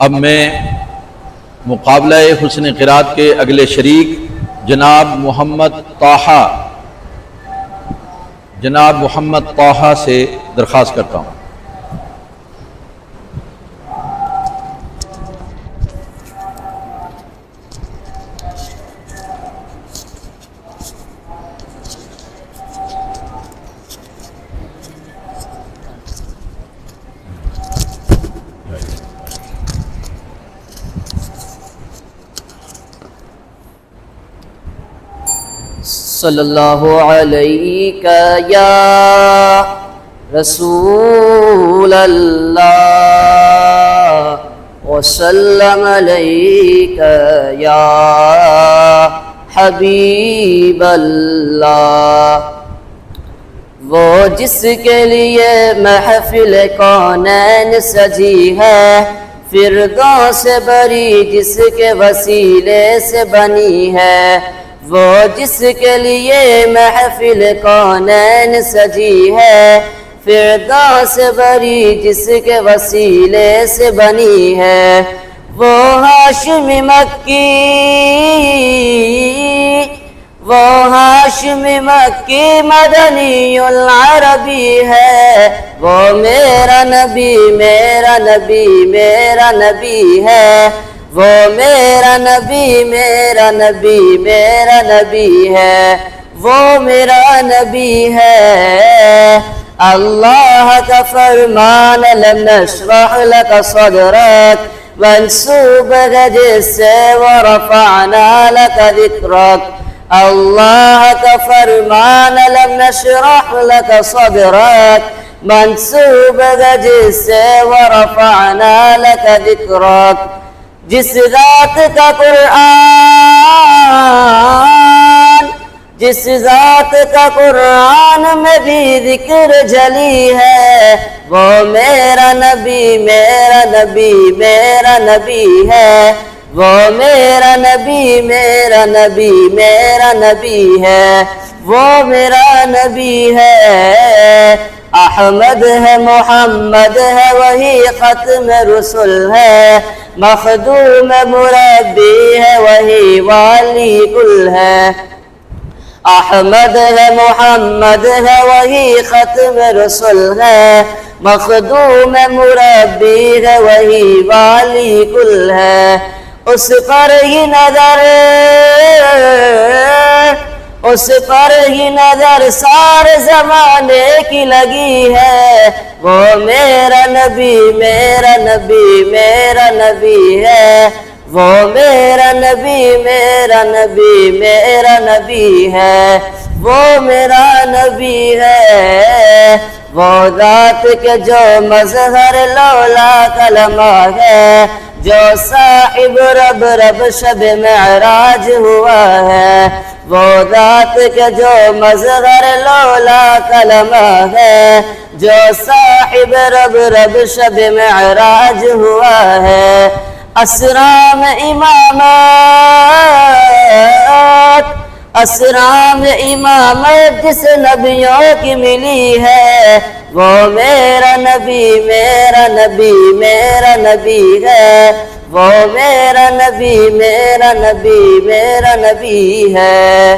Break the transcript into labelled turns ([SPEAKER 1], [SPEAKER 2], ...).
[SPEAKER 1] اب میں مقابلہ حسن قرات کے اگلے شریک جناب محمد طاہا سے درخواست کرتا ہوں۔
[SPEAKER 2] صلی اللہ علیہ یا رسول اللہ وسلم علیک یا حبیب اللہ۔ وہ جس کے لیے محفل کونین سجی ہے، فردوس بری جس کے وسیلے سے بنی ہے۔ وہ جس کے لیے محفل کونین سجی ہے، فردوس بری جس کے وسیلے سے بنی ہے۔ وہ ہاشمی مکی مدنی العربی ہے۔ وہ میرا نبی میرا نبی میرا نبی ہے۔ وہ میرا نبی میرا نبی میرا نبی ہے۔ وہ میرا نبی ہے۔ اللہ کا فرمان لم نشرح لك صدرك منسوب ہے جس سے ورفعنا لك ذکرک۔ اللہ کا فرمان لم نشرح لك صدرك منسوب ہے جس سے ورفعنا لك ذکرک۔ جس ذات کا قرآن میں بھی ذکر جلی ہے، وہ میرا نبی میرا نبی میرا نبی ہے۔ وہ میرا نبی میرا نبی میرا نبی ہے۔ وہ میرا نبی ہے۔ احمد ہے محمد ہے وہی ختم رسول ہے، مخدوم مربی ہے وہی والی کل ہے۔ احمد ہے محمد ہے وہی ختم رسول ہے، مخدوم مربی ہے وہی والی کل ہے۔ اس پر ہی نظر سارے زمانے کی لگی ہے۔ وہ میرا نبی میرا نبی میرا نبی ہے۔ وہ میرا نبی میرا نبی میرا نبی ہے۔ وہ میرا نبی ہے۔ وہ ذات کے جو مظہر لولا کلمہ ہے، جو صاحب رب شب معراج ہوا ہے۔ وہ ذات کے جو مظہر لولا کلمہ ہے، جو صاحب رب شب معراج ہوا ہے۔ اسرام امامت جس نبیوں کی ملی ہے، وہ میرا نبی میرا نبی میرا نبی ہے۔ وہ میرا نبی میرا نبی میرا نبی ہے۔